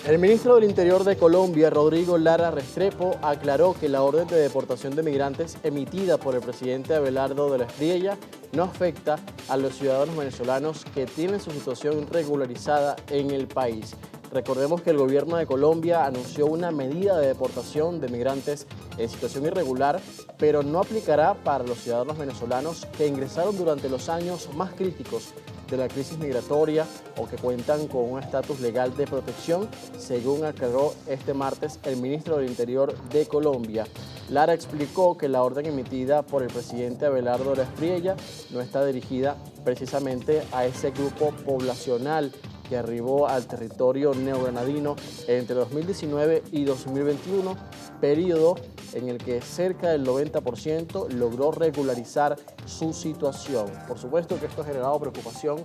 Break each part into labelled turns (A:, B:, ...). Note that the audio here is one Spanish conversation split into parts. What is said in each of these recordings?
A: El ministro del Interior de Colombia, Rodrigo Lara Restrepo, aclaró que la orden de deportación de migrantes emitida por el presidente Abelardo de la Espriella no afecta a los ciudadanos venezolanos que tienen su situación regularizada en el país. Recordemos que el gobierno de Colombia anunció una medida de deportación de migrantes en situación irregular, pero no aplicará para los ciudadanos venezolanos que ingresaron durante los años más críticos de la crisis migratoria o que cuentan con un estatus legal de protección, según aclaró este martes el ministro del Interior de Colombia. Lara explicó que la orden emitida por el presidente Abelardo de la Espriella no está dirigida precisamente a ese grupo poblacional que arribó al territorio neogranadino entre 2019 y 2021, periodo en el que cerca del 90% logró regularizar su situación. Por supuesto que esto ha generado preocupación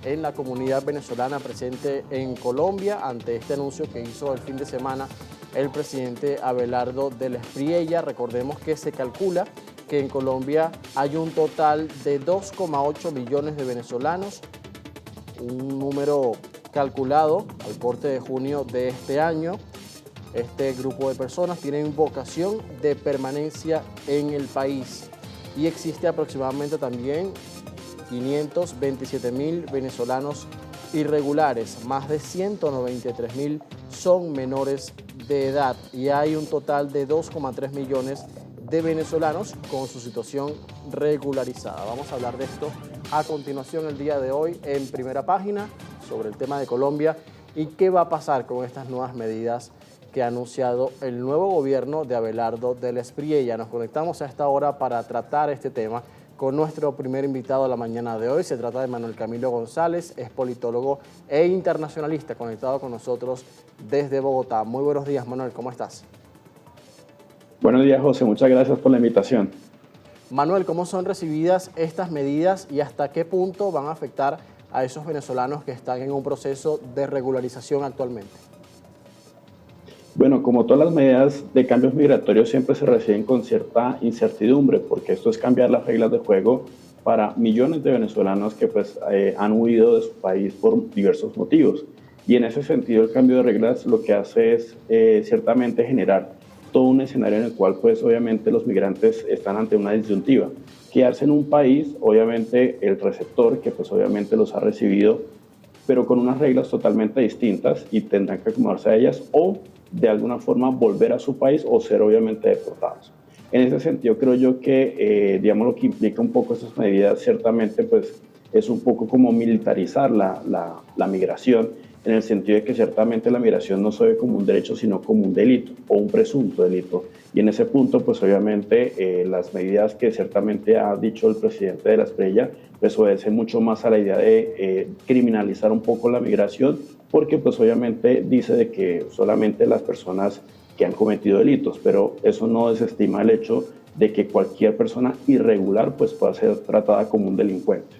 A: en la comunidad venezolana presente en Colombia ante este anuncio que hizo el fin de semana el presidente Abelardo de la Espriella. Recordemos que se calcula que en Colombia hay un total de 2,8 millones de venezolanos, un número calculado al corte de junio de este año. Este grupo de personas tienen vocación de permanencia en el país y existe aproximadamente también 527.000 venezolanos irregulares, más de 193.000 son menores de edad y hay un total de 2,3 millones de venezolanos con su situación regularizada. Vamos a hablar de esto a continuación el día de hoy en Primera Página sobre el tema de Colombia y qué va a pasar con estas nuevas medidas que ha anunciado el nuevo gobierno de Abelardo de la Espriella. Nos conectamos a esta hora para tratar este tema con nuestro primer invitado de la mañana de hoy. Se trata de Manuel Camilo González, es politólogo e internacionalista, conectado con nosotros desde Bogotá. Muy buenos días, Manuel, ¿cómo estás?
B: Buenos días, José. Muchas gracias por la invitación.
A: Manuel, ¿cómo son recibidas estas medidas y hasta qué punto van a afectar a esos venezolanos que están en un proceso de regularización actualmente?
B: Bueno, como todas las medidas de cambios migratorios siempre se reciben con cierta incertidumbre, porque esto es cambiar las reglas de juego para millones de venezolanos que han huido de su país por diversos motivos. Y en ese sentido el cambio de reglas lo que hace es ciertamente generar todo un escenario en el cual pues obviamente los migrantes están ante una disyuntiva. Quedarse en un país, obviamente el receptor que pues obviamente los ha recibido, pero con unas reglas totalmente distintas y tendrán que acomodarse a ellas o de alguna forma volver a su país o ser obviamente deportados. En ese sentido creo yo que digamos lo que implica un poco estas medidas ciertamente pues es un poco como militarizar la migración, en el sentido de que ciertamente la migración no se ve como un derecho sino como un delito o un presunto delito. Y en ese punto pues obviamente las medidas que ciertamente ha dicho el presidente de la Espriella pues obedecen mucho más a la idea de criminalizar un poco la migración, porque pues obviamente dice de que solamente las personas que han cometido delitos, pero eso no desestima el hecho de que cualquier persona irregular pues pueda ser tratada como un delincuente.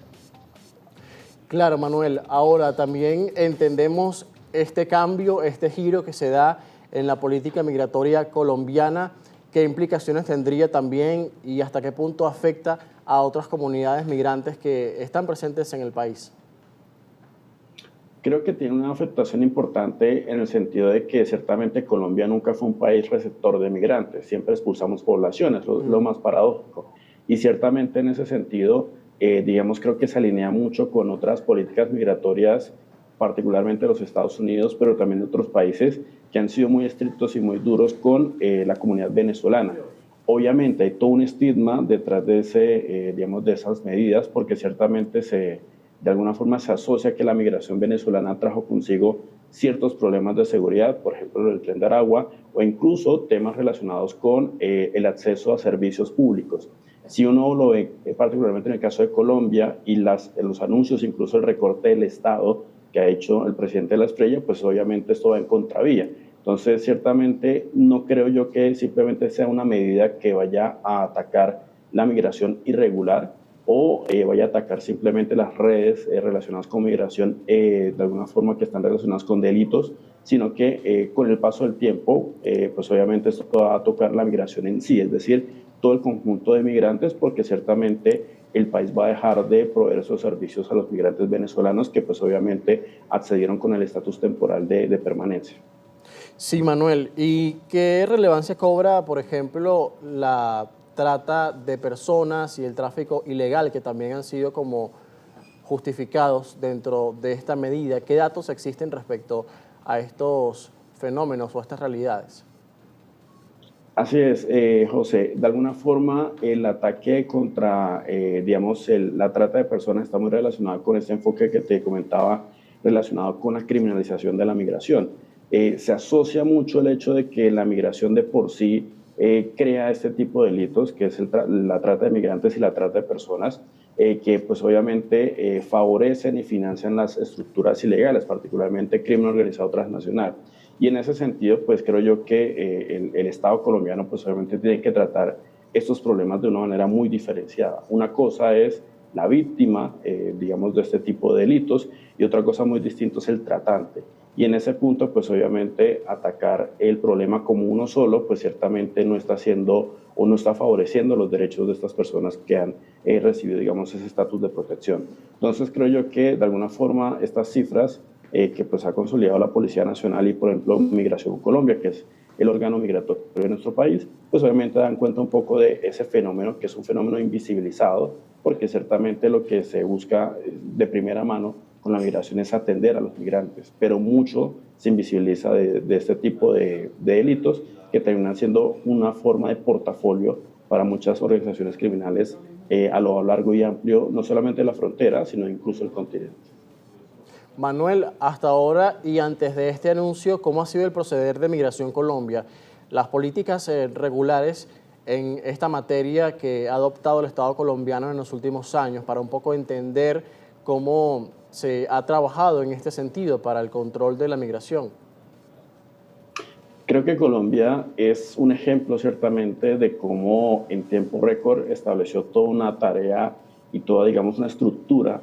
A: Claro, Manuel. Ahora también entendemos este cambio, este giro que se da en la política migratoria colombiana. ¿Qué implicaciones tendría también y hasta qué punto afecta a otras comunidades migrantes que están presentes en el país?
B: Creo que tiene una afectación importante en el sentido de que ciertamente Colombia nunca fue un país receptor de migrantes, siempre expulsamos poblaciones, lo más paradójico. Y ciertamente en ese sentido, digamos, creo que se alinea mucho con otras políticas migratorias, particularmente de los Estados Unidos, pero también de otros países que han sido muy estrictos y muy duros con la comunidad venezolana. Obviamente hay todo un estigma detrás de, digamos, de esas medidas, porque ciertamente de alguna forma se asocia que la migración venezolana trajo consigo ciertos problemas de seguridad, por ejemplo el tren de Aragua, o incluso temas relacionados con el acceso a servicios públicos. Si uno lo ve particularmente en el caso de Colombia y los anuncios, incluso el recorte del Estado que ha hecho el presidente de la Espriella, pues obviamente esto va en contravía. Entonces, ciertamente no creo yo que simplemente sea una medida que vaya a atacar la migración irregular, o vaya a atacar simplemente las redes relacionadas con migración, de alguna forma que están relacionadas con delitos, sino que con el paso del tiempo, pues obviamente esto va a tocar la migración en sí, es decir, todo el conjunto de migrantes, porque ciertamente el país va a dejar de proveer esos servicios a los migrantes venezolanos que pues obviamente accedieron con el estatus temporal de permanencia.
A: Sí, Manuel. ¿Y qué relevancia cobra, por ejemplo, la trata de personas y el tráfico ilegal, que también han sido como justificados dentro de esta medida? ¿Qué datos existen respecto a estos fenómenos o a estas realidades?
B: Así es, José. De alguna forma, el ataque contra, digamos, la trata de personas está muy relacionado con este enfoque que te comentaba, relacionado con la criminalización de la migración. Se asocia mucho el hecho de que la migración de por sí crea este tipo de delitos, que es la trata de migrantes y la trata de personas, que pues obviamente favorecen y financian las estructuras ilegales, particularmente crimen organizado transnacional. Y en ese sentido, pues creo yo que el Estado colombiano, pues obviamente tiene que tratar estos problemas de una manera muy diferenciada. Una cosa es la víctima, digamos, de este tipo de delitos, y otra cosa muy distinta es el tratante. Y en ese punto, pues obviamente atacar el problema como uno solo, pues ciertamente no está haciendo o no está favoreciendo los derechos de estas personas que han recibido, digamos, ese estatus de protección. Entonces creo yo que de alguna forma estas cifras que pues ha consolidado la Policía Nacional y, por ejemplo, Migración Colombia, que es el órgano migratorio de nuestro país, pues obviamente dan cuenta un poco de ese fenómeno, que es un fenómeno invisibilizado, porque ciertamente lo que se busca de primera mano con la migración es atender a los migrantes, pero mucho se invisibiliza de este tipo de delitos que terminan siendo una forma de portafolio para muchas organizaciones criminales a lo largo y amplio, no solamente de la frontera, sino incluso el continente.
A: Manuel, hasta ahora y antes de este anuncio, ¿cómo ha sido el proceder de Migración Colombia? Las políticas regulares en esta materia que ha adoptado el Estado colombiano en los últimos años, para un poco entender cómo se ha trabajado en este sentido para el control de la migración.
B: Creo que Colombia es un ejemplo ciertamente de cómo en tiempo récord estableció toda una tarea y toda, digamos, una estructura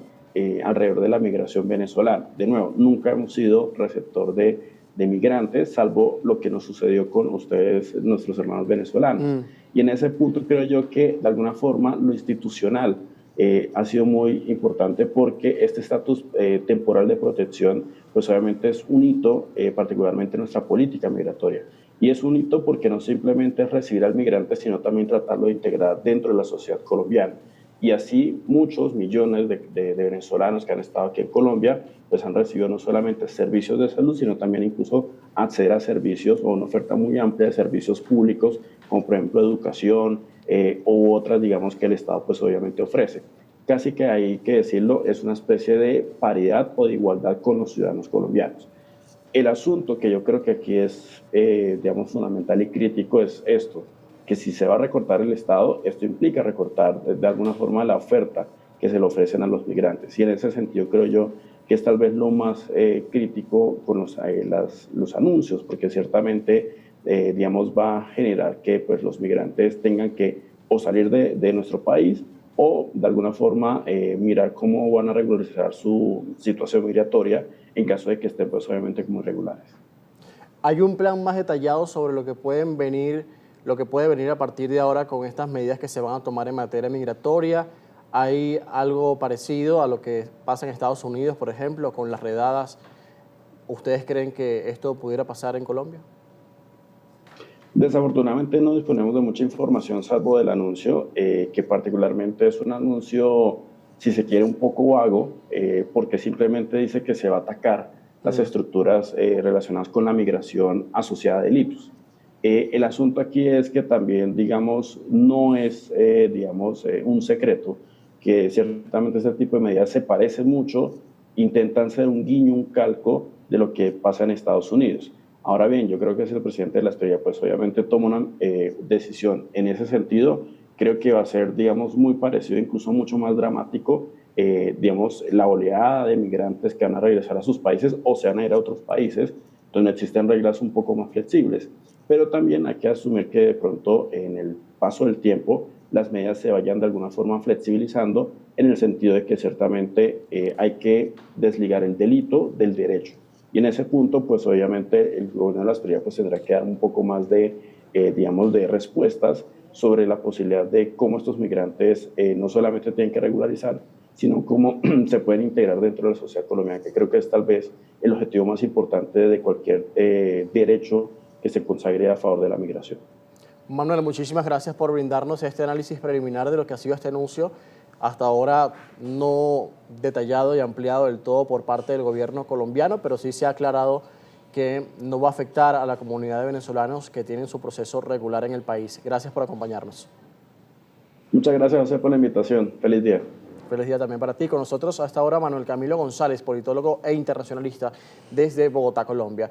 B: alrededor de la migración venezolana. De nuevo, nunca hemos sido receptor de migrantes, salvo lo que nos sucedió con ustedes, nuestros hermanos venezolanos. Y en ese punto creo yo que de alguna forma lo institucional ha sido muy importante, porque este estatus temporal de protección pues obviamente es un hito, particularmente en nuestra política migratoria. Y es un hito porque no simplemente es recibir al migrante, sino también tratarlo de integrar dentro de la sociedad colombiana. Y así muchos millones de venezolanos que han estado aquí en Colombia pues han recibido no solamente servicios de salud, sino también incluso acceder a servicios o una oferta muy amplia de servicios públicos, como por ejemplo educación u otras, digamos, que el Estado pues obviamente ofrece. Casi que hay que decirlo, es una especie de paridad o de igualdad con los ciudadanos colombianos. El asunto que yo creo que aquí es, digamos, fundamental y crítico es esto, que si se va a recortar el Estado, esto implica recortar de alguna forma la oferta que se le ofrecen a los migrantes. Y en ese sentido creo yo que es tal vez lo más crítico con los anuncios, porque ciertamente, digamos, va a generar que pues, los migrantes tengan que o salir de nuestro país o de alguna forma mirar cómo van a regularizar su situación migratoria en caso de que estén pues obviamente como irregulares.
A: ¿Hay un plan más detallado sobre lo que puede venir a partir de ahora con estas medidas que se van a tomar en materia migratoria? ¿Hay algo parecido a lo que pasa en Estados Unidos, por ejemplo, con las redadas? ¿Ustedes creen que esto pudiera pasar en Colombia?
B: Desafortunadamente no disponemos de mucha información salvo del anuncio, que particularmente es un anuncio, si se quiere, un poco vago, porque simplemente dice que se va a atacar las estructuras relacionadas con la migración asociada a delitos. El asunto aquí es que también, digamos, no es, digamos, un secreto que ciertamente este tipo de medidas se parecen mucho, intentan ser un guiño, un calco de lo que pasa en Estados Unidos. Ahora bien, yo creo que si el presidente de la Estrella, pues obviamente toma una decisión en ese sentido, creo que va a ser, digamos, muy parecido, incluso mucho más dramático, digamos, la oleada de migrantes que van a regresar a sus países o se van a ir a otros países donde existen reglas un poco más flexibles. Pero también hay que asumir que de pronto en el paso del tiempo las medidas se vayan de alguna forma flexibilizando, en el sentido de que ciertamente hay que desligar el delito del derecho. Y en ese punto, pues obviamente el gobierno de la Asturias pues, tendrá que dar un poco más de, digamos, de respuestas sobre la posibilidad de cómo estos migrantes no solamente tienen que regularizar, sino cómo se pueden integrar dentro de la sociedad colombiana, que creo que es tal vez el objetivo más importante de cualquier derecho que se consagre a favor de la migración.
A: Manuel, muchísimas gracias por brindarnos este análisis preliminar de lo que ha sido este anuncio, hasta ahora no detallado y ampliado del todo por parte del gobierno colombiano, pero sí se ha aclarado que no va a afectar a la comunidad de venezolanos que tienen su proceso regular en el país. Gracias por acompañarnos.
B: Muchas gracias, José, por la invitación. Feliz día.
A: Feliz día también para ti. Con nosotros hasta ahora Manuel Camilo González, politólogo e internacionalista desde Bogotá, Colombia.